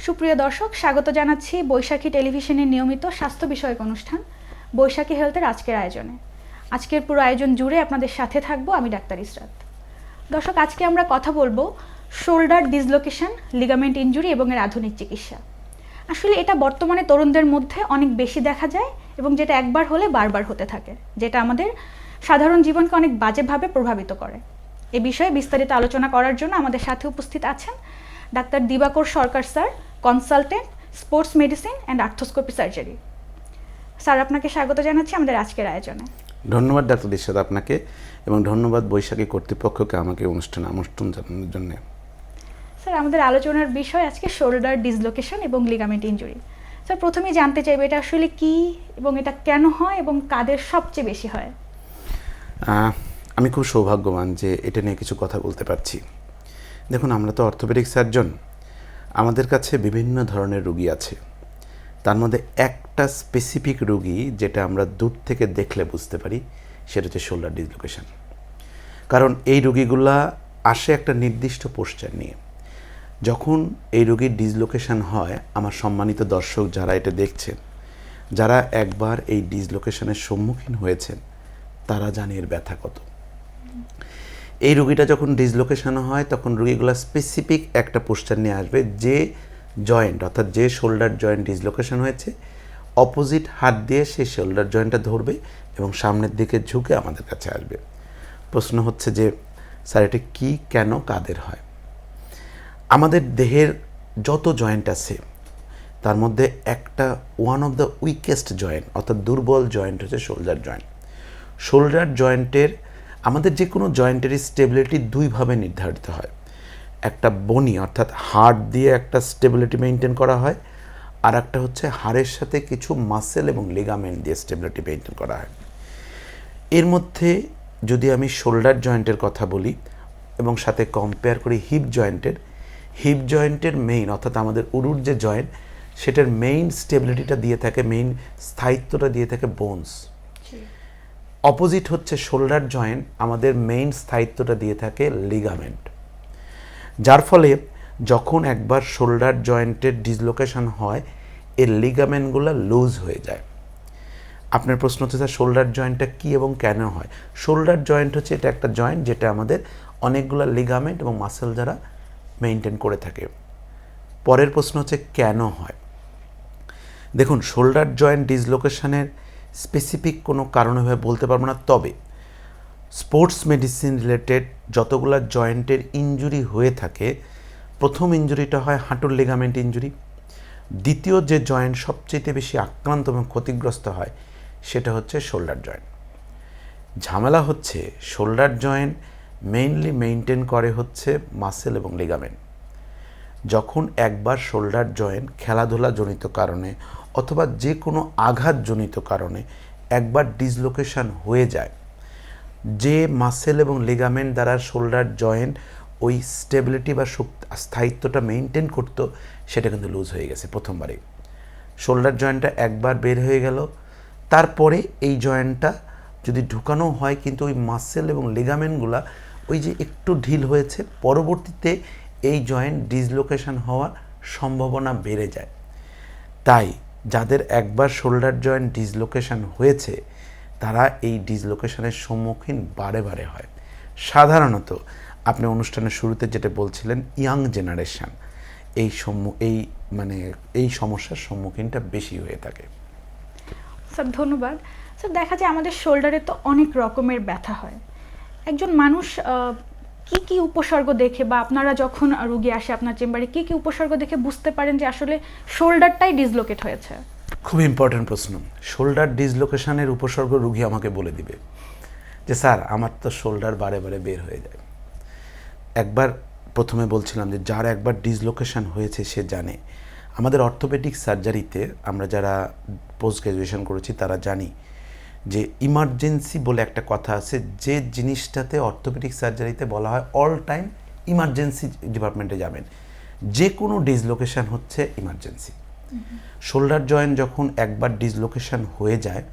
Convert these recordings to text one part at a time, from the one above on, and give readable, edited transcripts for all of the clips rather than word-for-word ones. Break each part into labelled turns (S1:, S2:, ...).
S1: সুপ্রিয় দর্শক, স্বাগত জানাচ্ছি বৈশাখী টেলিভিশনের নিয়মিত স্বাস্থ্য বিষয়ক অনুষ্ঠান বৈশাখী হেলথের আজকের আয়োজনে। আজকের পুরো আয়োজন জুড়ে আপনাদের সাথে থাকবো আমি ডাক্তার ইসরাত। দর্শক, আজকে আমরা কথা বলবো শোল্ডার ডিসলোকেশন, লিগামেন্ট ইনজুরি এবং এর আধুনিক চিকিৎসা। আসলে এটা বর্তমানে তরুণদের মধ্যে অনেক বেশি দেখা যায় এবং যেটা একবার হলে বারবার হতে থাকে, যেটা আমাদের সাধারণ জীবনকে অনেক বাজেভাবে প্রভাবিত করে। এ বিষয়ে বিস্তারিত আলোচনা করার জন্য আমাদের সাথে উপস্থিত আছেন doctor Dibakar Sarkar sir, consultant, sports medicine and arthroscopy surgery. Sir, আপনাকে স্বাগত জানাচ্ছি আমাদের আজকের আয়োজনে।
S2: ধন্যবাদ ডাক্তার ইরশাদ আপনাকে, এবং ধন্যবাদ বৈশাখী কর্তৃপক্ষকে আমাকে অনুষ্ঠানে আমন্ত্রণ জানানোর জন্য।
S1: স্যার, আমাদের আলোচনার বিষয় আজকে শোল্ডার ডিসলোকেশন এবং লিগামেন্ট ইনজুরি। স্যার, প্রথমেই জানতে চাইবে এটা আসলে কি এবং এটা কেন হয় এবং কাদের সবচেয়ে বেশি হয়?
S2: আমি খুব সৌভাগ্যবান যে এটা নিয়ে কিছু কথা বলতে পারছি। দেখুন, আমরা তো অর্থোপেডিক সার্জন, আমাদের কাছে বিভিন্ন ধরনের রোগী আছে। তার মধ্যে একটা স্পেসিফিক রোগী যেটা আমরা দূর থেকে দেখলে বুঝতে পারি, সেটা হচ্ছে শোল্ডার ডিসলোকেশন। কারণ এই রোগীগুলা আসে একটা নির্দিষ্ট পোশ্চার নিয়ে। যখন এই রোগীর ডিসলোকেশন হয়, আমার সম্মানিত দর্শক যারা এটা দেখছেন, যারা একবার এই ডিসলোকেশনের সম্মুখীন হয়েছেন, তারা জানে এর ব্যথা কত। এই রোগীটা যখন ডিসলোকেশন হয়, তখন রোগীগুলো স্পেসিফিক একটা পোশ্চার নিয়ে আসবে, যে জয়েন্ট অর্থাৎ যে শোল্ডার জয়েন্ট ডিসলোকেশন হয়েছে, অপোজিট হাত দিয়ে সেই শোল্ডার জয়েন্টটা ধরবে এবং সামনের দিকে ঝুঁকে আমাদের কাছে আসবে। প্রশ্ন হচ্ছে যে স্যার, এটা কী, কেন, কাদের হয়? আমাদের দেহের যত জয়েন্ট আছে তার মধ্যে একটা one of the weakest joint অর্থাৎ দুর্বল জয়েন্ট হচ্ছে শোল্ডার জয়েন্ট। শোল্ডার জয়েন্টের, আমাদের যে কোনো জয়েন্টেরই স্টেবিলিটি দুইভাবে নির্ধারিত হয়। একটা বনি অর্থাৎ হাড় দিয়ে একটা স্টেবিলিটি মেনটেন করা হয়, আর একটা হচ্ছে হাড়ের সাথে কিছু মাসেল এবং লিগামেন্ট দিয়ে স্টেবিলিটি মেনটেন করা হয়। এর মধ্যে যদি আমি শোল্ডার জয়েন্টের কথা বলি এবং সাথে কম্পেয়ার করি হিপ জয়েন্টের মেইন অর্থাৎ আমাদের উরুর যে জয়েন্ট, সেটার মেইন স্টেবিলিটিটা দিয়ে থাকে, মেইন স্থায়িত্বটা দিয়ে থাকে বোনস। অপোজিট হচ্ছে শোল্ডার জয়েন্ট, আমাদের মেইন স্থায়িত্বটা দিয়ে থাকে লিগামেন্ট। যার ফলে যখন একবার শোল্ডার জয়েন্টের ডিসলোকেশন হয়, এর লিগামেন্টগুলো লুজ হয়ে যায়। আপনার প্রশ্ন হচ্ছে স্যার, শোল্ডার জয়েন্টটা কী এবং কেন হয়? শোল্ডার জয়েন্ট হচ্ছে এটা একটা জয়েন্ট যেটা আমাদের অনেকগুলো লিগামেন্ট এবং মাসেল দ্বারা মেনটেন করে থাকে। পরের প্রশ্ন হচ্ছে কেন হয়? দেখুন, শোল্ডার জয়েন্ট ডিসলোকেশনের স্পেসিফিক কোনো কারণভাবে বলতে পারবো না, তবে স্পোর্টস মেডিসিন রিলেটেড যতগুলো জয়েন্টের ইনজুরি হয়ে থাকে, প্রথম ইনজুরিটা হয় হাঁটুর লিগামেন্ট ইনজুরি। দ্বিতীয় যে জয়েন্ট সবচেয়ে বেশি আক্রান্ত এবং ক্ষতিগ্রস্ত হয়, সেটা হচ্ছে শোল্ডার জয়েন্ট। ঝামেলা হচ্ছে শোল্ডার জয়েন্ট মেইনলি মেনটেন করে হচ্ছে মাসেল এবং লিগামেন্ট। যখন একবার শোল্ডার জয়েন্ট খেলাধুলাজনিত কারণে অথবা যে কোনো আঘাতজনিত কারণে একবার ডিসলোকেশন হয়ে যায়, যে মাসেল এবং লিগামেন্ট দ্বারা শোল্ডার জয়েন্ট ওই স্টেবিলিটি বা স্থায়িত্বটা মেনটেন করতো, সেটা কিন্তু লুজ হয়ে গেছে প্রথমবারে। শোল্ডার জয়েন্টটা একবার বের হয়ে গেল, তারপরে এই জয়েন্টটা যদি ঢুকানো হয়, কিন্তু ওই মাসেল এবং লিগামেন্টগুলা ওই যে একটু ঢিল হয়েছে, পরবর্তীতে এই জয়েন্ট ডিসলোকেশন হওয়ার সম্ভাবনা বেড়ে যায়। তাই যাদের একবার শোল্ডার জয়েন্ট ডিসলোকেশন হয়েছে, তারা এই ডিসলোকেশনের সম্মুখীন বারে বারে হয়। সাধারণত আপনি অনুষ্ঠানের শুরুতে যেটা বলছিলেন, ইয়াং জেনারেশন এই সমস্যার সম্মুখীনটা বেশি হয়ে থাকে।
S1: স্যার, ধন্যবাদ। স্যার, দেখা যায় আমাদের শোল্ডারে তো অনেক রকমের ব্যথা হয়। একজন মানুষ কি কি উপসর্গ দেখে, বা আপনারা যখন রোগী আসে আপনার চেম্বারে, কি কি উপসর্গ দেখে বুঝতে পারেন যে আসলে শোল্ডারটাই ডিসলোকেট হয়েছে?
S2: খুব ইম্পর্ট্যান্ট প্রশ্ন। শোল্ডার ডিসলোকেশনের উপসর্গ রোগী আমাকে বলে দিবে যে স্যার, আমার তো শোল্ডার বারে বারে বের হয়ে যায়। একবার প্রথমে বলছিলাম যে যার একবার ডিসলোকেশন হয়েছে সে জানে। আমাদের অর্থোপেডিক সার্জারিতে আমরা যারা পোস্ট গ্র্যাজুয়েশন করেছি তারা জানি যে ইমার্জেন্সি বলে একটা কথা আছে, যে জিনিসটাতে অর্থোপেডিক সার্জারিতে বলা হয় অল টাইম ইমার্জেন্সি ডিপার্টমেন্টে যাবেন, যে কোনো ডিসলোকেশন হচ্ছে ইমার্জেন্সি। শোল্ডার জয়েন্ট যখন একবার ডিসলোকেশন হয়ে যায়,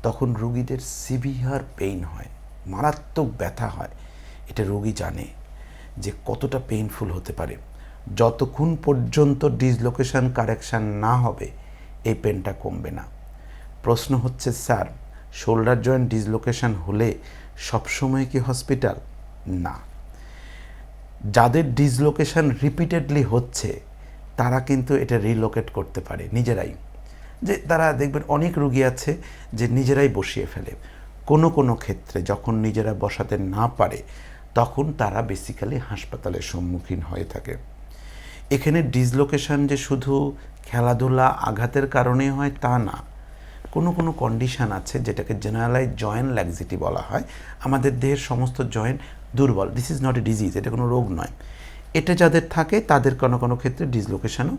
S2: তখন রুগীদের সিভিয়ার পেইন হয়, মারাত্মক ব্যথা হয়। এটা রোগী জানে যে কতটা পেইনফুল হতে পারে। যতক্ষণ পর্যন্ত ডিসলোকেশন কারেকশান না হবে এই পেনটা কমবে না। প্রশ্ন হচ্ছে স্যার, শোল্ডার জয়েন্ট ডিসলোকেশন হলে সবসময় কি হসপিটাল? না। যাদের ডিসলোকেশন রিপিটেডলি হচ্ছে তারা কিন্তু এটা রিলোকেট করতে পারে নিজেরাই। যে তারা দেখবেন অনেক রোগী আছে যে নিজেরাই বসিয়ে ফেলে। কোনো ক্ষেত্রে যখন নিজেরা বসাতে না পারে তখন তারা বেসিক্যালি হাসপাতালের সম্মুখীন হয়ে থাকে। এখানে ডিসলোকেশন যে শুধু খেলাধুলা আঘাতের কারণে হয় তা না, কোনো কন্ডিশান আছে যেটাকে জেনারেলাইজ জয়েন্ট ল্যাক্সিটি বলা হয়। আমাদের দেহের সমস্ত জয়েন্ট দুর্বল। This is not a disease, এটা কোনো রোগ নয়। এটা যাদের থাকে তাদের কোনো ক্ষেত্রে ডিসলোকেশনও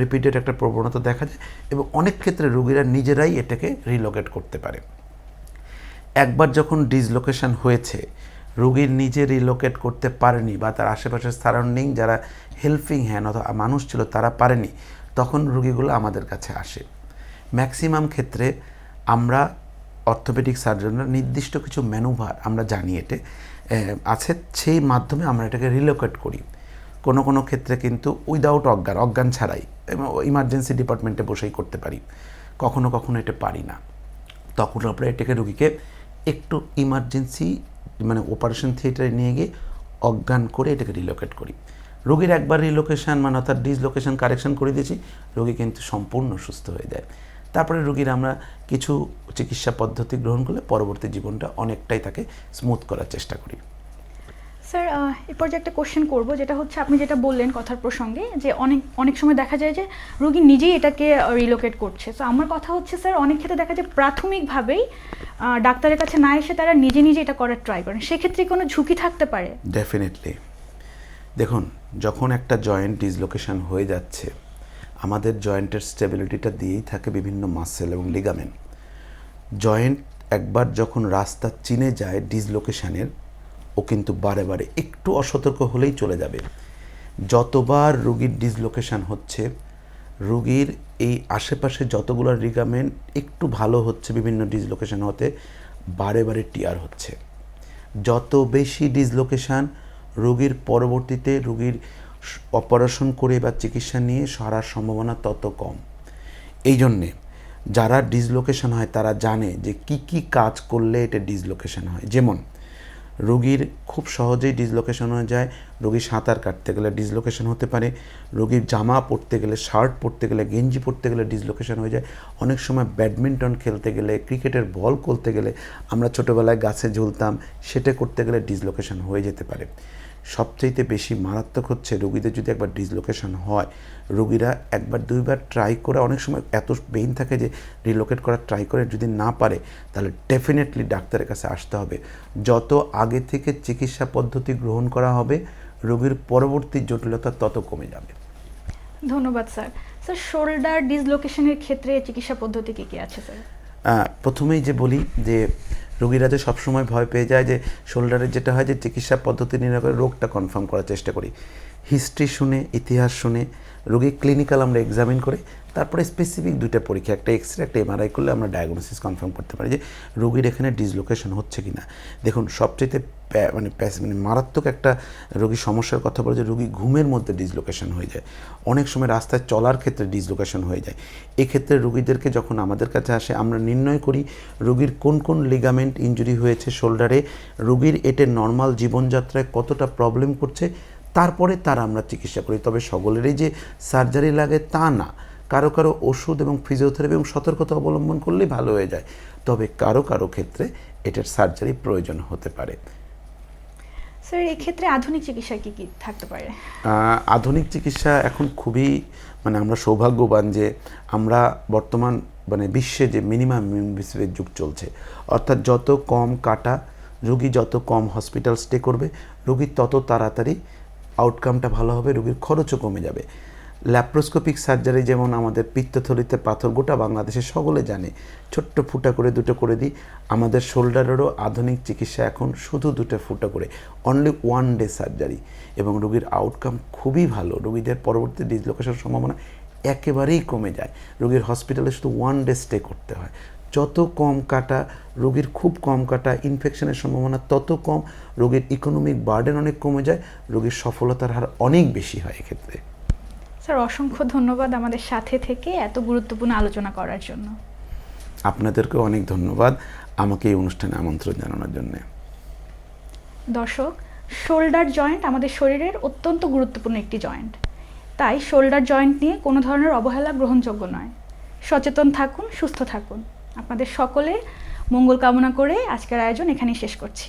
S2: রিপিটেড একটা প্রবণতা দেখা যায় এবং অনেক ক্ষেত্রে রোগীরা নিজেরাই এটাকে রিলোকেট করতে পারে। একবার যখন ডিসলোকেশন হয়েছে, রোগীর নিজে রিলোকেট করতে পারেনি বা তার আশেপাশের সারাউন্ডিং যারা হেল্পিং হ্যান্ড অথবা মানুষ ছিল তারা পারেনি, তখন রোগীগুলো আমাদের কাছে আসে। ম্যাক্সিমাম ক্ষেত্রে আমরা অর্থোপেডিক সার্জনরা নির্দিষ্ট কিছু ম্যানুভার আমরা জানি এতে আছে, সেই মাধ্যমে আমরা এটাকে রিলোকেট করি। কোনো ক্ষেত্রে কিন্তু উইদাউট অজ্ঞান ছাড়াই এবং ইমার্জেন্সি ডিপার্টমেন্টে বসেই করতে পারি। কখনো এটা পারি না, তখন আমরা এটাকে রোগীকে একটু ইমার্জেন্সি মানে অপারেশন থিয়েটারে নিয়ে গিয়ে অজ্ঞান করে এটাকে রিলোকেট করি। রোগীর একবার রিলোকেশন মানে অর্থাৎ ডিসলোকেশন কারেকশন করে দিয়েছি, রোগী কিন্তু সম্পূর্ণ সুস্থ হয়ে যায়। তারপরে রোগীর আমরা কিছু চিকিৎসা পদ্ধতি গ্রহণ করলে পরবর্তী জীবনটা অনেকটাই তাকে স্মুথ করার চেষ্টা করি।
S1: স্যার, এরপর যে একটা কোশ্চেন করব, যেটা হচ্ছে আপনি যেটা বললেন কথার প্রসঙ্গে যে অনেক সময় দেখা যায় যে রোগী নিজেই এটাকে রিলোকেট করছে। তো আমার কথা হচ্ছে স্যার, অনেক ক্ষেত্রে দেখা যায় প্রাথমিকভাবেই ডাক্তারের কাছে না এসে তারা নিজে এটা করার ট্রাই করেন, সেক্ষেত্রে কোনো ঝুঁকি থাকতে পারে?
S2: ডেফিনেটলি। দেখুন, যখন একটা জয়েন্ট ডিসলোকেশন হয়ে যাচ্ছে, আমাদের জয়েন্টের স্টেবিলিটিটা দিয়েই থাকে বিভিন্ন মাসেল এবং লিগামেন্ট। জয়েন্ট একবার যখন রাস্তা চিনে যায় ডিসলোকেশনের, ও কিন্তু বারে একটু অসতর্ক হলেই চলে যাবে। যতবার রোগীর ডিসলোকেশন হচ্ছে, রোগীর এই আশেপাশে যতগুলো লিগামেন্ট একটু ভালো হচ্ছে বিভিন্ন ডিসলোকেশন হতে, বারে টিয়ার হচ্ছে। যত বেশি ডিসলোকেশন, রোগীর পরবর্তীতে রোগীর অপারেশন করে বা চিকিৎসা নিয়ে সারার সম্ভাবনা তত কম। এই জন্যে যারা ডিসলোকেশন হয় তারা জানে যে কি কাজ করলে এটা ডিসলোকেশন হয়। যেমন রোগীর খুব সহজেই ডিসলোকেশন হয়ে যায়, রোগী সাঁতার কাটতে গেলে ডিসলোকেশন হতে পারে, রোগীর জামা পরতে গেলে, শার্ট পরতে গেলে, গেঞ্জি পরতে গেলে ডিসলোকেশন হয়ে যায়। অনেক সময় ব্যাডমিন্টন খেলতে গেলে, ক্রিকেটের বল করতে গেলে, আমরা ছোটোবেলায় গাছে ঝুলতাম, সেটা করতে গেলে ডিসলোকেশন হয়ে যেতে পারে। সবচাইতে বেশি মারাত্মক হচ্ছে রোগীদের যদি একবার ডিসলোকেশন হয়, রোগীরা একবার দুইবার ট্রাই করে, অনেক সময় এত পেইন থাকে যে রিলোকেট করার ট্রাই করে যদি না পারে, তাহলে ডেফিনেটলি ডাক্তারের কাছে আসতে হবে। যত আগে থেকে চিকিৎসা পদ্ধতি গ্রহণ করা হবে, রোগীর পরবর্তী জটিলতা তত কমে যাবে।
S1: ধন্যবাদ স্যার। স্যার, শোল্ডার ডিসলোকেশনের ক্ষেত্রে চিকিৎসা পদ্ধতি কী আছে স্যার?
S2: প্রথমেই যে বলি যে রোগীরা যে সবসময় ভয় পেয়ে যায় যে শোল্ডারের যেটা হয় যে চিকিৎসা পদ্ধতি নির্ণয় করে রোগটা কনফার্ম করার চেষ্টা করি। হিস্ট্রি শুনে, ইতিহাস শুনে, রোগী ক্লিনিক্যাল আমরা এক্সামিন করে তারপরে স্পেসিফিক দুইটা পরীক্ষা, একটা এক্সরে একটা এমআরআই করলে আমরা ডায়াগনোসিস কনফার্ম করতে পারি যে রোগীর এখানে ডিসলোকেশন হচ্ছে কি না। দেখুন, সবচেয়ে মানে মারাত্মক একটা রোগী সমস্যার কথা বলে যে রোগী ঘুমের মধ্যে ডিসলোকেশন হয়ে যায়, অনেক সময় রাস্তায় চলার ক্ষেত্রে ডিসলোকেশন হয়ে যায়। এক্ষেত্রে রোগীদেরকে যখন আমাদের কাছে আসে, আমরা নির্ণয় করি রোগীর কোন লিগামেন্ট ইনজুরি হয়েছে শোল্ডারে, রোগীর এটা নর্মাল জীবনযাত্রায় কতটা প্রবলেম করছে, তারপরে তার আমরা চিকিৎসা করি। তবে সকলেরই যে সার্জারি লাগে তা না, কারো ওষুধ এবং ফিজিওথেরাপি এবং সতর্কতা অবলম্বন করলেই ভালো হয়ে যায়। তবে কারো ক্ষেত্রে এটার সার্জারি প্রয়োজন হতে পারে।
S1: স্যার, এই ক্ষেত্রে আধুনিক চিকিৎসা কি থাকতে পারে?
S2: আধুনিক চিকিৎসা এখন খুবই মানে আমরা সৌভাগ্যবান যে আমরা বর্তমান মানে বিশ্বে যে মিনিমাম ইনভেসিভের যুগ চলছে, অর্থাৎ যত কম কাটা, রোগী যত কম হসপিটাল স্টে করবে, রোগীর তত তাড়াতাড়ি আউটকামটা ভালো হবে, রোগীর খরচও কমে যাবে। ল্যাপ্রোস্কোপিক সার্জারি যেমন আমাদের পিত্তথলিতে পাথর, গোটা বাংলাদেশে সকলে জানে, ছোট্ট ফুটা করে দুটো করে দিই। আমাদের শোল্ডারেরও আধুনিক চিকিৎসা এখন শুধু দুটো ফুটা করে, অনলি 1 ডে সার্জারি, এবং রোগীর আউটকাম খুবই ভালো। রোগীদের পরবর্তী ডিসলোকেশনের সম্ভাবনা একেবারেই কমে যায়। রোগীর হসপিটালে শুধু 1 ডে স্টে করতে হয়। যত কম কাটা, রোগীর খুব কম কাটা, ইনফেকশনের সম্ভাবনা তত কম, রোগীর ইকোনমিক বার্ডেন অনেক কমে যায়, রোগীর সফলতার হার অনেক বেশি হয় এক্ষেত্রে।
S1: স্যার অসংখ্য ধন্যবাদ আমাদের সাথে থেকে এত গুরুত্বপূর্ণ আলোচনা করার জন্য।
S2: আপনাদেরকেও অনেক ধন্যবাদ আমাকে এই অনুষ্ঠানে আমন্ত্রণ জানানোর জন্য।
S1: দর্শক, শোল্ডার জয়েন্ট আমাদের শরীরের অত্যন্ত গুরুত্বপূর্ণ একটি জয়েন্ট, তাই শোল্ডার জয়েন্ট নিয়ে কোনো ধরনের অবহেলা গ্রহণযোগ্য নয়। সচেতন থাকুন, সুস্থ থাকুন। আপনাদের সকলে মঙ্গল কামনা করে আজকের আয়োজন এখানেই শেষ করছি।